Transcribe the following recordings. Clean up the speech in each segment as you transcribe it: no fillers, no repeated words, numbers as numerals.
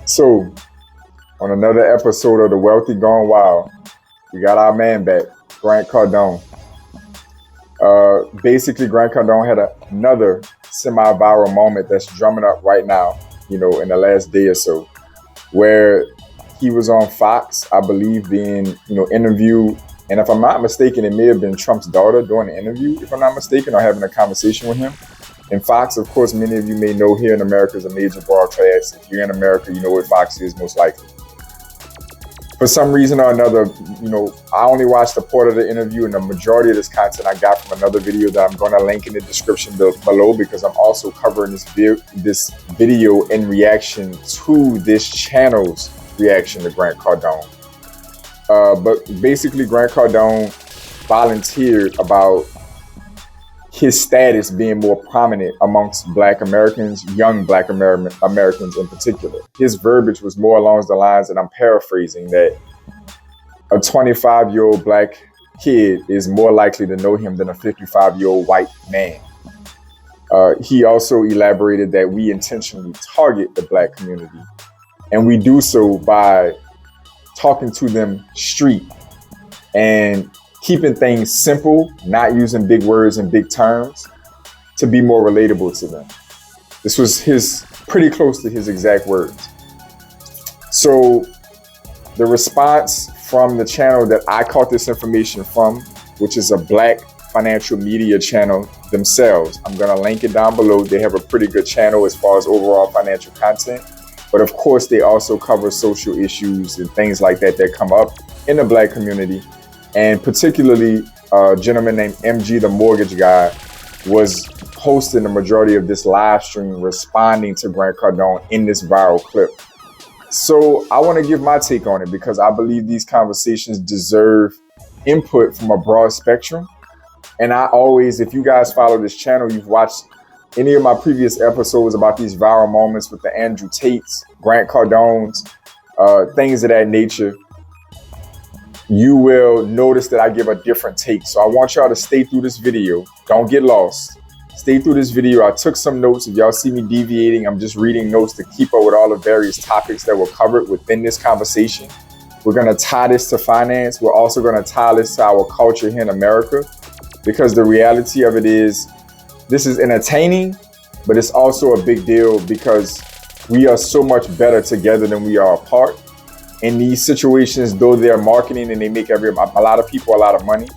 So, on another episode of The Wealthy Gone Wild, we got our man back, Grant Cardone. Basically, Grant Cardone had another semi-viral moment that's drumming up right now, in the last day or so, where he was on Fox, I believe, being, interviewed. And if I'm not mistaken, it may have been Trump's daughter doing the interview, if I'm not mistaken, or having a conversation with him. And Fox, of course, many of you may know here in America is a major broadcast. If you're in America, you know what Fox is most likely. For some reason or another, I only watched a part of the interview, and the majority of this content I got from another video that I'm going to link in the description below, because I'm also covering this video in reaction to this channel's reaction to Grant Cardone. But basically, Grant Cardone volunteered about his status being more prominent amongst Black Americans, young Black Americans in particular. His verbiage was more along the lines, and I'm paraphrasing, that a 25-year-old Black kid is more likely to know him than a 55-year-old white man. He also elaborated that we intentionally target the Black community, and we do so by talking to them street and keeping things simple, not using big words and big terms, to be more relatable to them. This was pretty close to his exact words. So the response from the channel that I caught this information from, which is a Black financial media channel themselves, I'm gonna link it down below. They have a pretty good channel as far as overall financial content. But of course, they also cover social issues and things like that come up in the Black community. And particularly, a gentleman named MG, the mortgage guy, was hosting the majority of this live stream, responding to Grant Cardone in this viral clip. So I want to give my take on it, because I believe these conversations deserve input from a broad spectrum. And I always, if you guys follow this channel, you've watched any of my previous episodes about these viral moments with the Andrew Tates, Grant Cardones, things of that nature, you will notice that I give a different take. So I want y'all to stay through this video. Don't get lost. Stay through this video. I took some notes. If y'all see me deviating, I'm just reading notes to keep up with all the various topics that were covered within this conversation. We're going to tie this to finance. We're also going to tie this to our culture here in America, because the reality of it is, this is entertaining, but it's also a big deal, because we are so much better together than we are apart. In these situations, though they're marketing and they make a lot of people a lot of money,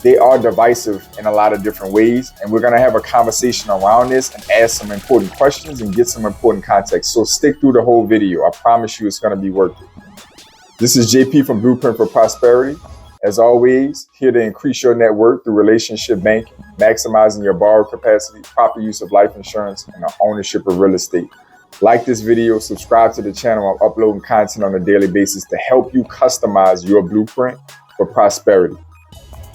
they are divisive in a lot of different ways. And we're going to have a conversation around this and ask some important questions and get some important context. So stick through the whole video. I promise you it's going to be worth it. This is JP from Blueprint for Prosperity. As always, here to increase your net worth through relationship banking, maximizing your borrow capacity, proper use of life insurance, and the ownership of real estate. Like this video, subscribe to the channel. I'm uploading content on a daily basis to help you customize your blueprint for prosperity.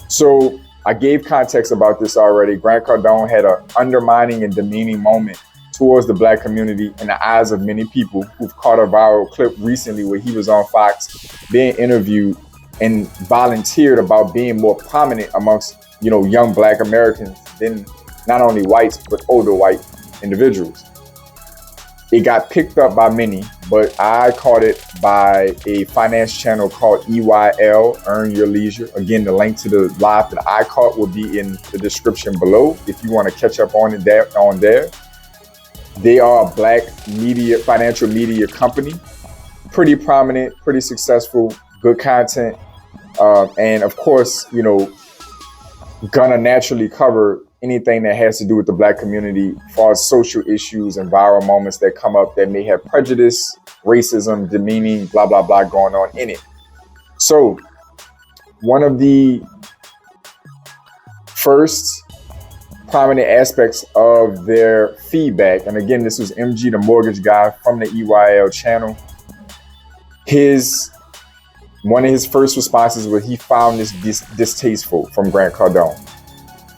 So I gave context about this already. Grant Cardone had an undermining and demeaning moment towards the Black community in the eyes of many people who've caught a viral clip recently where he was on Fox being interviewed and volunteered about being more prominent amongst, young Black Americans than not only whites, but older white individuals. It got picked up by many, but I caught it by a finance channel called EYL, Earn Your Leisure. Again, the link to the live that I caught will be in the description below if you want to catch up on it there. They are a Black financial media company, pretty prominent, pretty successful, good content. And of course, gonna naturally cover anything that has to do with the Black community as far as social issues and viral moments that come up that may have prejudice, racism, demeaning, blah, blah, blah going on in it. So one of the first prominent aspects of their feedback, and again, this was MG, the mortgage guy from the EYL channel, one of his first responses was he found this distasteful from Grant Cardone.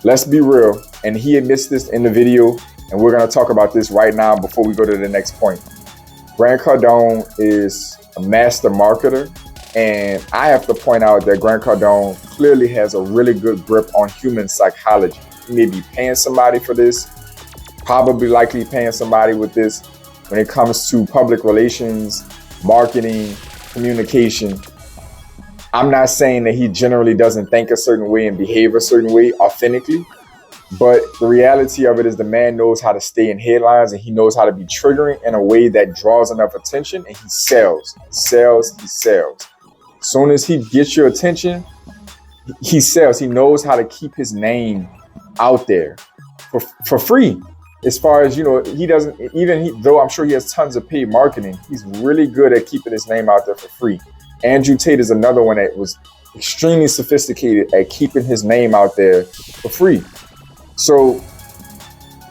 Let's be real, and he admits this in the video, and we're going to talk about this right now before we go to the next point. Grant Cardone is a master marketer, and I have to point out that Grant Cardone clearly has a really good grip on human psychology. He may be paying somebody for this, probably likely paying somebody with this, when it comes to public relations, marketing, communication. I'm not saying that he generally doesn't think a certain way and behave a certain way authentically, but the reality of it is the man knows how to stay in headlines, and he knows how to be triggering in a way that draws enough attention, and he sells. As soon as he gets your attention, he sells. He knows how to keep his name out there for free. As far as, he doesn't, though I'm sure he has tons of paid marketing, he's really good at keeping his name out there for free. Andrew Tate is another one that was extremely sophisticated at keeping his name out there for free. So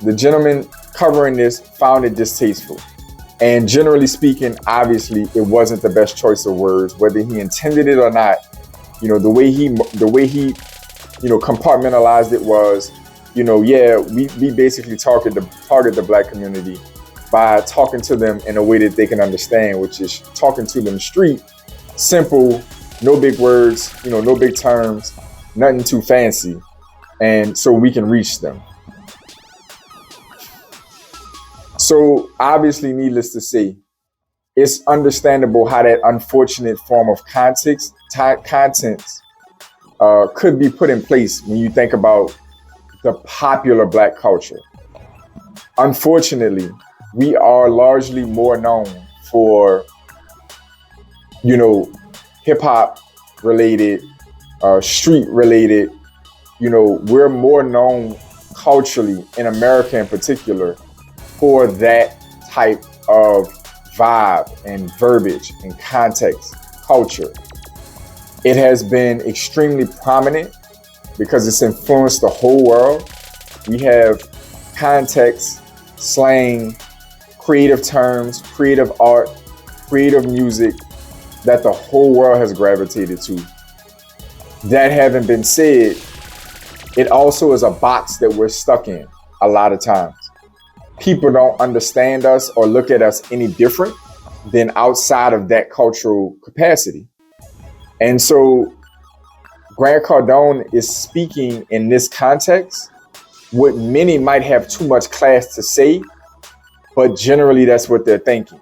the gentleman covering this found it distasteful. And generally speaking, obviously, it wasn't the best choice of words, whether he intended it or not. The way he compartmentalized it was, we basically target the Black community by talking to them in a way that they can understand, which is talking to them street, simple, no big words, no big terms, nothing too fancy. And so we can reach them. So obviously, needless to say, it's understandable how that unfortunate form of content could be put in place when you think about the popular Black culture. Unfortunately, we are largely more known for, hip hop related, street related. We're more known culturally in America in particular for that type of vibe and verbiage and context culture. It has been extremely prominent because it's influenced the whole world. We have context, slang, creative terms, creative art, creative music that the whole world has gravitated to. That having been said, it also is a box that we're stuck in a lot of times. People don't understand us or look at us any different than outside of that cultural capacity. And so Grant Cardone is speaking in this context what many might have too much class to say, but generally that's what they're thinking.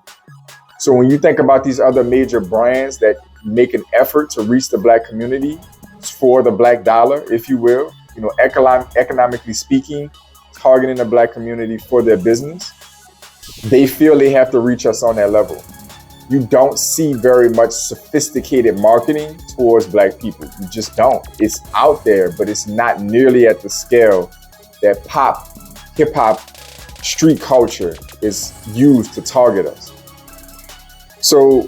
So when you think about these other major brands that make an effort to reach the Black community for the Black dollar, if you will, economically speaking, targeting the Black community for their business, they feel they have to reach us on that level. You don't see very much sophisticated marketing towards Black people. You just don't. It's out there, but it's not nearly at the scale that pop, hip hop, street culture is used to target us. So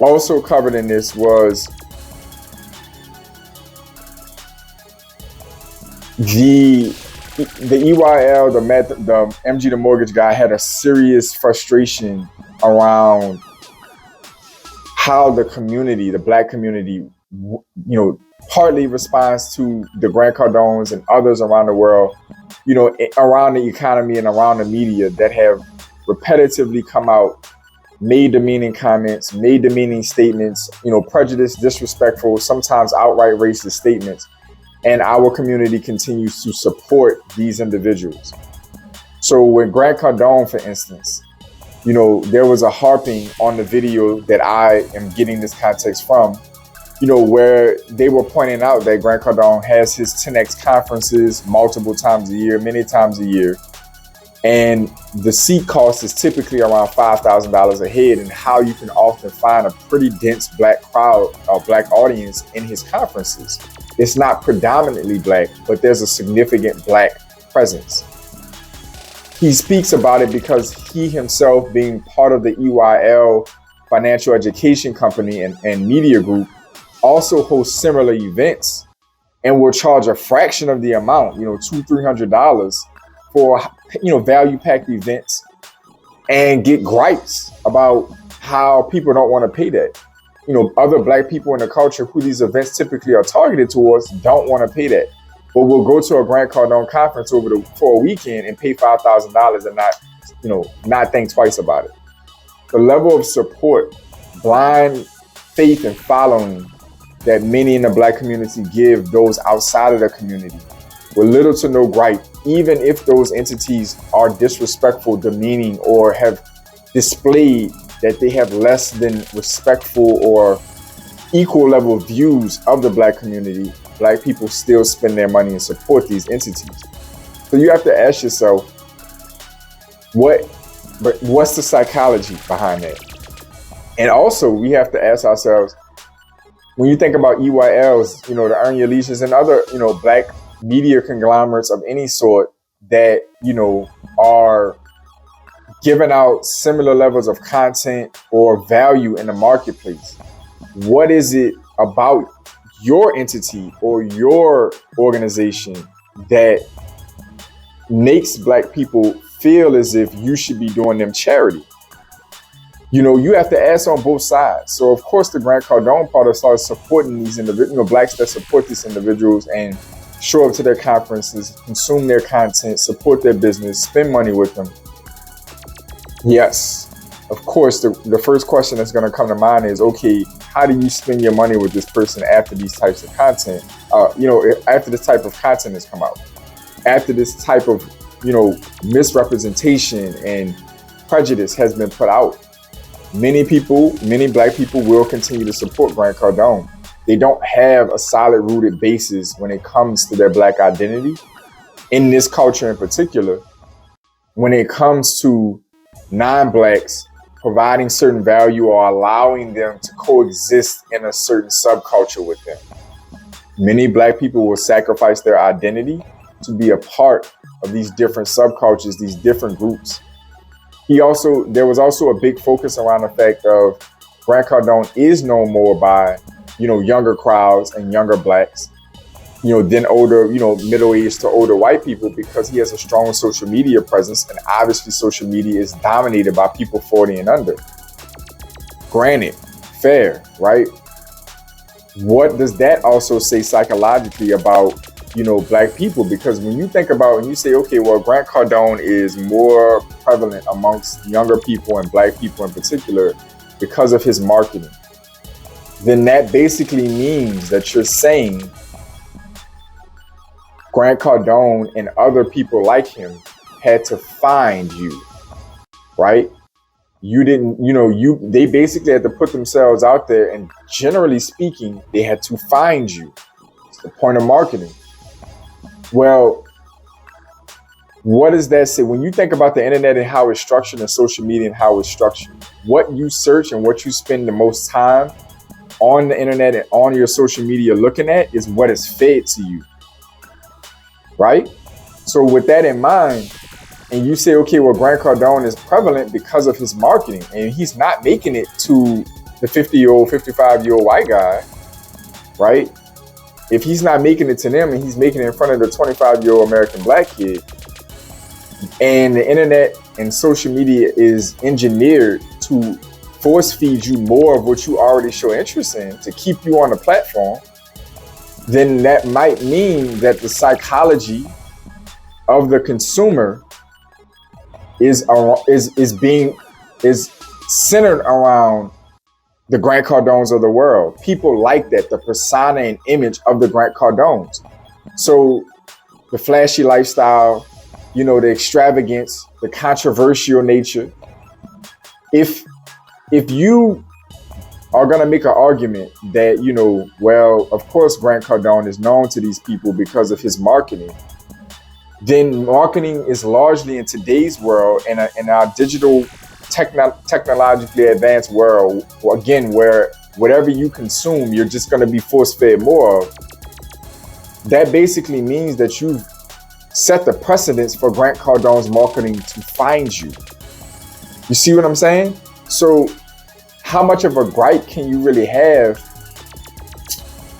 also covered in this was the EYL, the MG the mortgage guy, had a serious frustration around how the community, the Black community, partly responds to the Grant Cardones and others around the world, around the economy and around the media that have repetitively come out, made demeaning comments, made demeaning statements, prejudiced, disrespectful, sometimes outright racist statements. And our community continues to support these individuals. So with Grant Cardone, for instance, there was a harping on the video that I am getting this context from, where they were pointing out that Grant Cardone has his 10X conferences multiple times a year, many times a year. And the seat cost is typically around $5,000 a head, and how you can often find a pretty dense Black crowd or Black audience in his conferences. It's not predominantly Black, but there's a significant Black presence. He speaks about it because he himself, being part of the EYL financial education company and media group, also hosts similar events and will charge a fraction of the amount, $200-$300 for, value-packed events, and get gripes about how people don't want to pay that. Other Black people in the culture who these events typically are targeted towards don't want to pay that. But we'll go to a Grant Cardone conference for a weekend and pay $5,000 and not think twice about it. The level of support, blind faith and following that many in the Black community give those outside of the community, with little to no gripe, even if those entities are disrespectful, demeaning, or have displayed that they have less than respectful or equal level views of the Black community, Black people still spend their money and support these entities. So you have to ask yourself, what's the psychology behind that? And also, we have to ask ourselves, when you think about EYLs, the Earn Your Leisures and other, Black media conglomerates of any sort that, are giving out similar levels of content or value in the marketplace. What is it about your entity or your organization that makes Black people feel as if you should be doing them charity? You have to ask on both sides. So of course the Grant Cardone part of starts supporting these individuals, Blacks that support these individuals and show up to their conferences, consume their content, support their business, spend money with them. Yes, of course, the first question that's going to come to mind is, okay, how do you spend your money with this person after these types of content, after this type of content has come out, after this type of, misrepresentation and prejudice has been put out? Many Black people will continue to support Grant Cardone. They don't have a solid rooted basis when it comes to their Black identity in this culture in particular. When it comes to non-Blacks providing certain value or allowing them to coexist in a certain subculture with them, many Black people will sacrifice their identity to be a part of these different subcultures, these different groups. There was also a big focus around the fact of Grant Cardone is known more by, younger crowds and younger Blacks, than older, middle-aged to older white people, because he has a strong social media presence, and obviously social media is dominated by people 40 and under. Granted, fair, right? What does that also say psychologically about, Black people? Because when you think about and you say, okay, well, Grant Cardone is more prevalent amongst younger people and Black people in particular because of his marketing, then that basically means that you're saying Grant Cardone and other people like him had to find you, right? You didn't, they basically had to put themselves out there, and generally speaking, they had to find you. It's the point of marketing. Well, what does that say? When you think about the internet and how it's structured, and social media and how it's structured, what you search and what you spend the most time on the internet and on your social media looking at is what is fed to you, right? So with that in mind, and you say, okay, well, Grant Cardone is prevalent because of his marketing, and he's not making it to the 50-year-old, 55-year-old white guy, right? If he's not making it to them and he's making it in front of the 25-year-old American Black kid, and the internet and social media is engineered to force feed you more of what you already show interest in to keep you on the platform, then that might mean that the psychology of the consumer is centered around the Grant Cardones of the world. People like that, the persona and image of the Grant Cardones. So the flashy lifestyle, the extravagance, the controversial nature. If you are going to make an argument that, well, of course, Grant Cardone is known to these people because of his marketing, then marketing is largely in today's world, in our digital, technologically advanced world, again, where whatever you consume, you're just going to be force-fed more of. That basically means that you've set the precedence for Grant Cardone's marketing to find you. You see what I'm saying? So how much of a gripe can you really have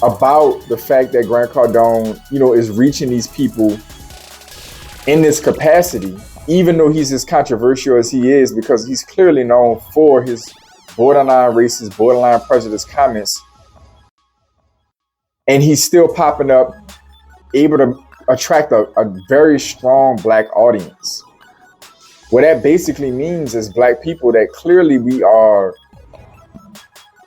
about the fact that Grant Cardone, is reaching these people in this capacity, even though he's as controversial as he is, because he's clearly known for his borderline racist, borderline prejudice comments, and he's still popping up, able to attract a very strong Black audience. What that basically means is Black people that clearly we are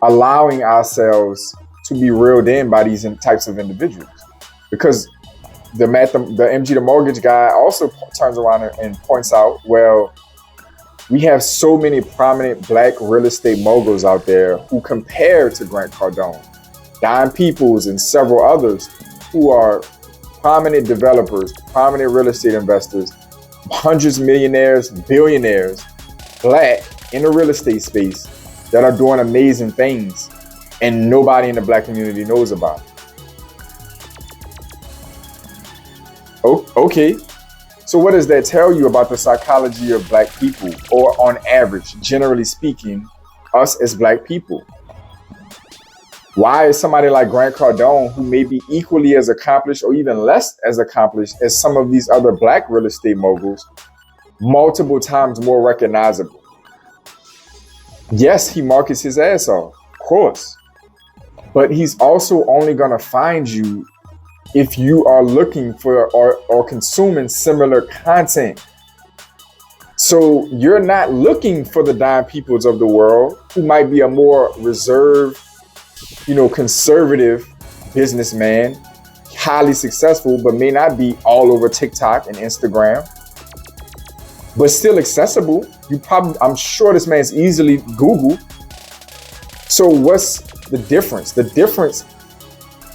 allowing ourselves to be reeled in by these types of individuals. Because the MG the mortgage guy also turns around and points out, well, we have so many prominent black real estate moguls out there who compare to Grant Cardone, Don Peoples, and several others who are prominent developers, prominent real estate investors, hundreds of millionaires, billionaires, black in the real estate space that are doing amazing things, and nobody in the black community knows about it. Oh, okay. So what does that tell you about the psychology of black people, or on average, generally speaking, us as black people? Why is somebody like Grant Cardone, who may be equally as accomplished or even less as accomplished as some of these other black real estate moguls, multiple times more recognizable? Yes, he markets his ass off, of course, but he's also only gonna find you if you are looking for or consuming similar content. So you're not looking for the Don Peoples of the world, who might be a more reserved, conservative businessman, highly successful, but may not be all over TikTok and Instagram, but still accessible. I'm sure this man's easily Googled. So what's the difference? The difference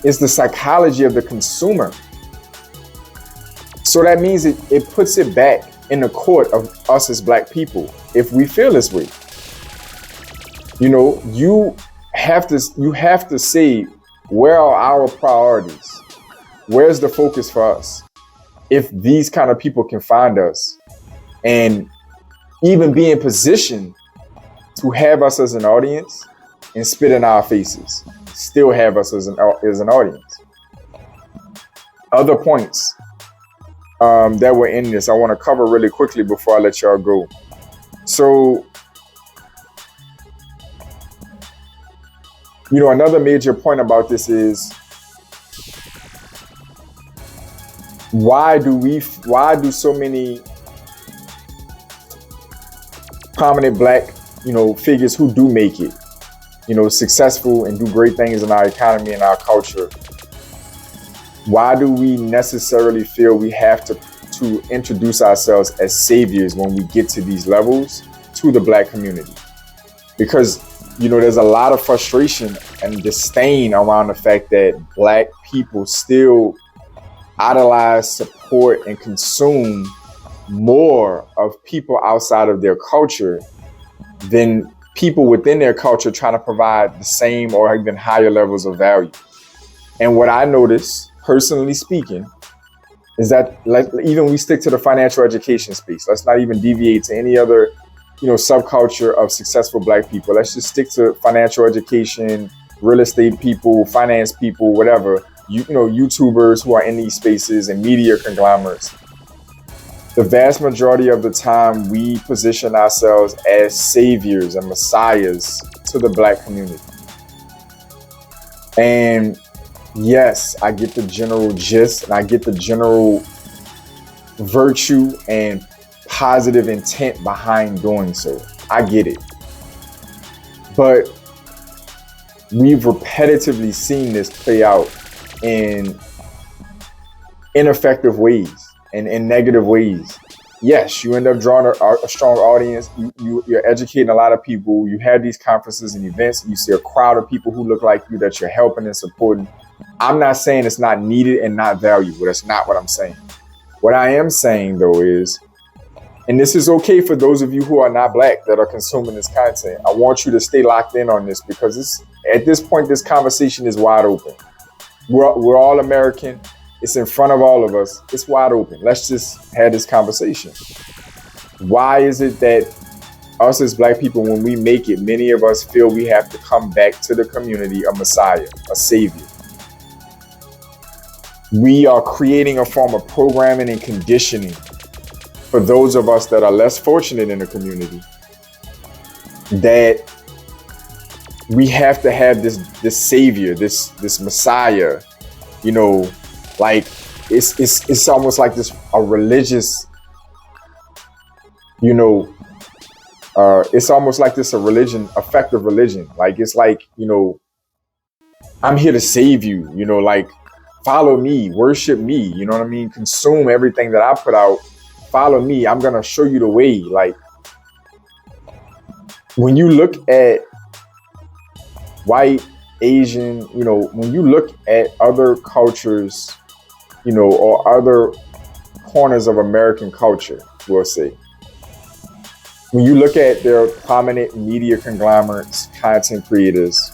is the psychology of the consumer. So that means it puts it back in the court of us as black people if we feel this way. You have to say, where are our priorities? Where's the focus for us? If these kind of people can find us and even be in position to have us as an audience and spit in our faces, still have us as an audience. Other points that were in this, I want to cover really quickly before I let y'all go. So, another major point about this is, why do so many prominent black, figures who do make it, successful and do great things in our economy and our culture, why do we necessarily feel we have to introduce ourselves as saviors when we get to these levels to the black community? Because, there's a lot of frustration and disdain around the fact that black people still idolize, support, and consume more of people outside of their culture than people within their culture trying to provide the same or even higher levels of value. And what I notice, personally speaking, is that even we stick to the financial education space. Let's not even deviate to any other, subculture of successful black people. Let's just stick to financial education, real estate people, finance people, whatever, YouTubers who are in these spaces and media conglomerates. The vast majority of the time, we position ourselves as saviors and messiahs to the black community. And yes, I get the general gist and I get the general virtue and positive intent behind doing so. I get it. But we've repetitively seen this play out in ineffective ways and in negative ways. Yes, you end up drawing a strong audience. You're educating a lot of people. You have these conferences and events. You see a crowd of people who look like you that you're helping and supporting. I'm not saying it's not needed and not valuable. That's not what I'm saying. What I am saying, though, is, and this is okay for those of you who are not black that are consuming this content, I want you to stay locked in on this, because at this point, this conversation is wide open. We're all American. It's in front of all of us. It's wide open. Let's just have this conversation. Why is it that us as black people, when we make it, many of us feel we have to come back to the community a messiah, a savior? We are creating a form of programming and conditioning for those of us that are less fortunate in the community, that we have to have this savior, this messiah, like it's almost like a religious, it's almost like this a religion, effective religion. Like, it's like, I'm here to save you, like follow me, worship me, you know what I mean? Consume everything that I put out, follow me, I'm gonna show you the way. Like, when you look at white, Asian, you know, when you look at other cultures, you know, or other corners of American culture, we'll say, when you look at their prominent media conglomerates, content creators,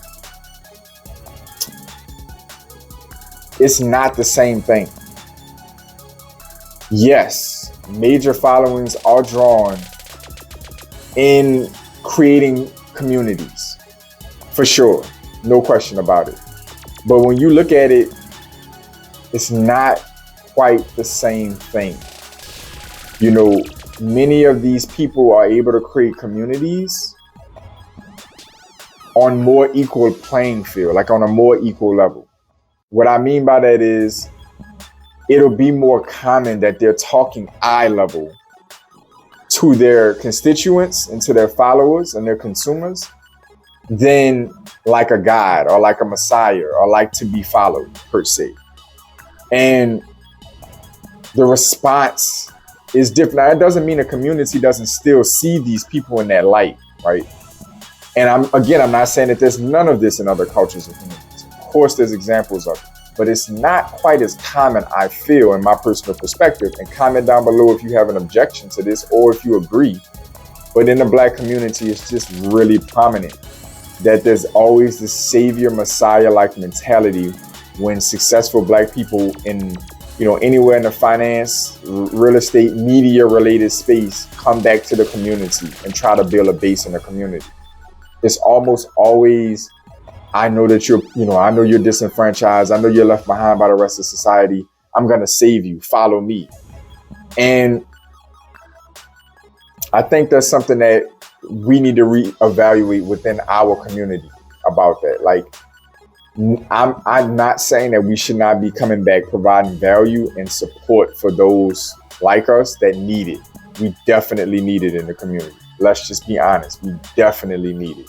it's not the same thing. Yes, major followings are drawn in creating communities, for sure, no question about it. But when you look at it, it's not quite the same thing. You know, many of these people are able to create communities on more equal playing field, like on a more equal level. What I mean by that is, it'll be more common that they're talking eye level to their constituents and to their followers and their consumers than like a God or like a Messiah or like to be followed, per se. And the response is different. Now, it doesn't mean a community doesn't still see these people in that light, right? And I'm not saying that there's none of this in other cultures and communities. Of course, there's examples of it, but it's not quite as common, I feel, in my personal perspective. And comment down below if you have an objection to this or if you agree. But in the Black community, it's just really prominent that there's always this savior, Messiah-like mentality when successful Black people in, you know, anywhere in the finance, real estate, media related space come back to the community and try to build a base in the community. It's almost always, I know that I know you're disenfranchised. I know you're left behind by the rest of society. I'm going to save you. Follow me. And I think that's something that we need to reevaluate within our community about that. Like, I'm not saying that we should not be coming back, providing value and support for those like us that need it. We definitely need it in the community. Let's just be honest. We definitely need it.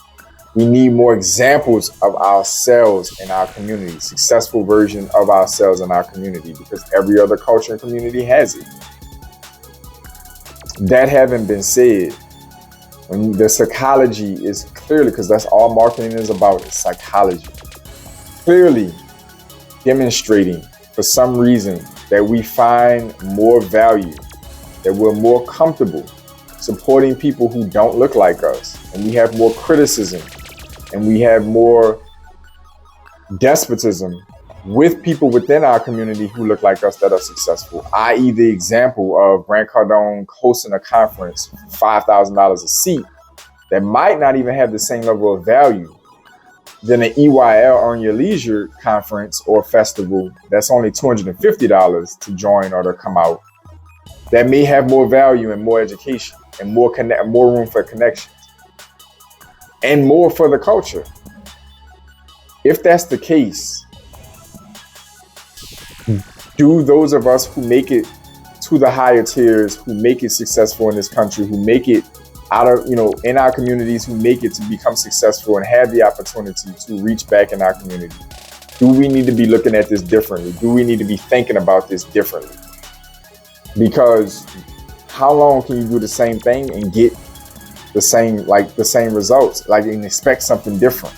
We need more examples of ourselves in our community, successful version of ourselves in our community, because every other culture and community has it. That having been said, when the psychology is clearly, because that's all marketing is about, is psychology, clearly demonstrating for some reason that we find more value, that we're more comfortable supporting people who don't look like us, and we have more criticism and we have more despotism with people within our community who look like us that are successful, i.e. the example of Grant Cardone hosting a conference for $5,000 a seat that might not even have the same level of value than an EYL Earn Your Leisure conference or festival that's only $250 to join or to come out, that may have more value and more education and more room for connections and more for the culture. If that's the case, do those of us who make it to the higher tiers, who make it successful in this country, who make it out of, in our communities, who make it to become successful and have the opportunity to reach back in our community, do we need to be looking at this differently? Do we need to be thinking about this differently? Because how long can you do the same thing and get the same results, and expect something different?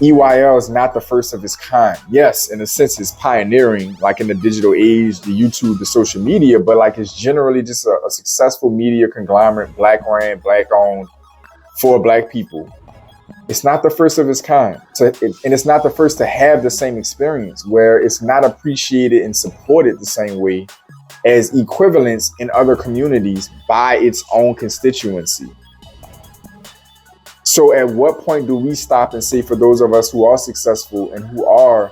EYL is not the first of its kind. Yes, in a sense, it's pioneering, like in the digital age, the YouTube, the social media, but it's generally just a successful media conglomerate, Black ran, Black owned, for Black people. It's not the first of its kind. And it's not the first to have the same experience, where it's not appreciated and supported the same way as equivalents in other communities by its own constituency. So at what point do we stop and say, for those of us who are successful and who are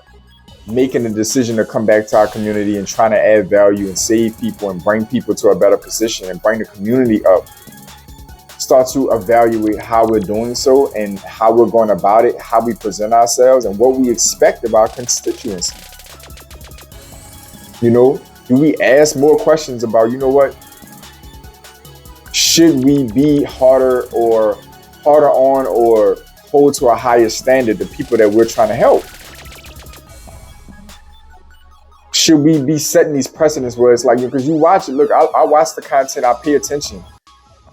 making the decision to come back to our community and trying to add value and save people and bring people to a better position and bring the community up, start to evaluate how we're doing so and how we're going about it, how we present ourselves, and what we expect of our constituency? Do we ask more questions about, should we be harder on or hold to a higher standard the people that we're trying to help? should we be setting these precedents where it's like, because you watch it, look, I watch the content, I pay attention.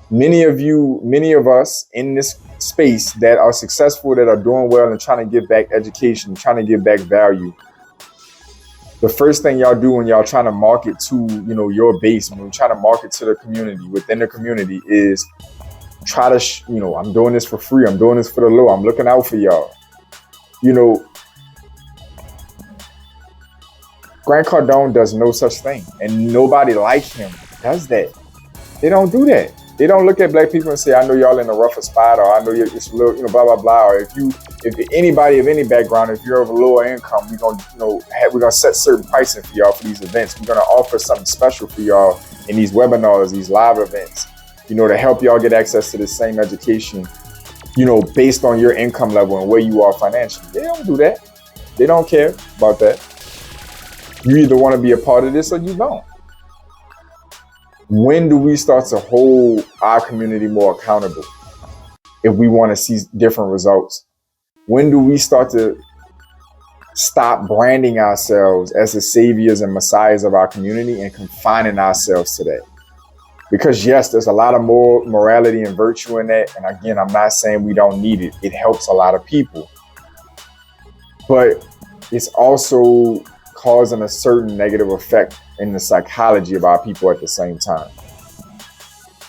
Many of us in this space that are successful, that are doing well and trying to give back education, trying to give back value. The first thing y'all do when y'all trying to market to, your base, when you're trying to market to the community, within the community, is try to, I'm doing this for free. I'm doing this for the low. I'm looking out for y'all. Grant Cardone does no such thing, and nobody like him does that. They don't do that. They don't look at black people and say, I know y'all in a rougher spot, or I know you're just a little, blah, blah, blah. Or if anybody of any background, if you're of a lower income, we're gonna set certain pricing for y'all for these events. We're gonna offer something special for y'all in these webinars, these live events, to help y'all get access to the same education, based on your income level and where you are financially. They don't do that. They don't care about that. You either want to be a part of this or you don't. When do we start to hold our community more accountable if we want to see different results? When do we start to stop branding ourselves as the saviors and messiahs of our community and confining ourselves to that? Because yes, there's a lot of morality and virtue in that. And again, I'm not saying we don't need it. It helps a lot of people. But it's also causing a certain negative effect in the psychology of our people at the same time.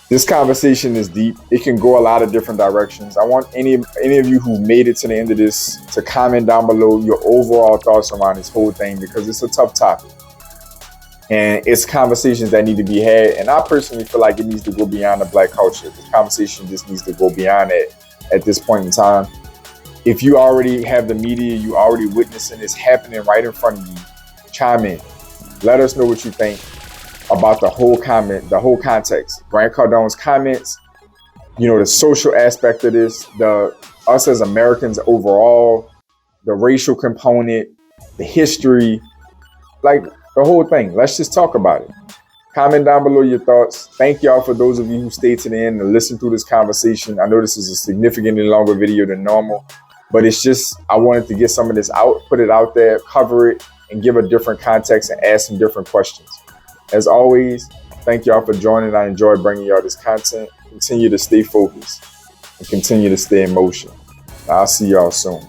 This conversation is deep. It can go a lot of different directions. I want any of you who made it to the end of this to comment down below your overall thoughts around this whole thing, because it's a tough topic. And it's conversations that need to be had. And I personally feel like it needs to go beyond the black culture. This conversation just needs to go beyond it at this point in time. If you already have the media, you already witnessing this happening right in front of you, chime in. Let us know what you think about the whole context. Grant Cardone's comments, the social aspect of this, us as Americans overall, the racial component, the history, like the whole thing. Let's just talk about it. Comment down below your thoughts. Thank y'all for those of you who stayed to the end and listened through this conversation. I know this is a significantly longer video than normal, but it's just, I wanted to get some of this out, put it out there, cover it, and give a different context and ask some different questions. As always, thank y'all for joining. I enjoy bringing y'all this content. Continue to stay focused and continue to stay in motion. I'll see y'all soon.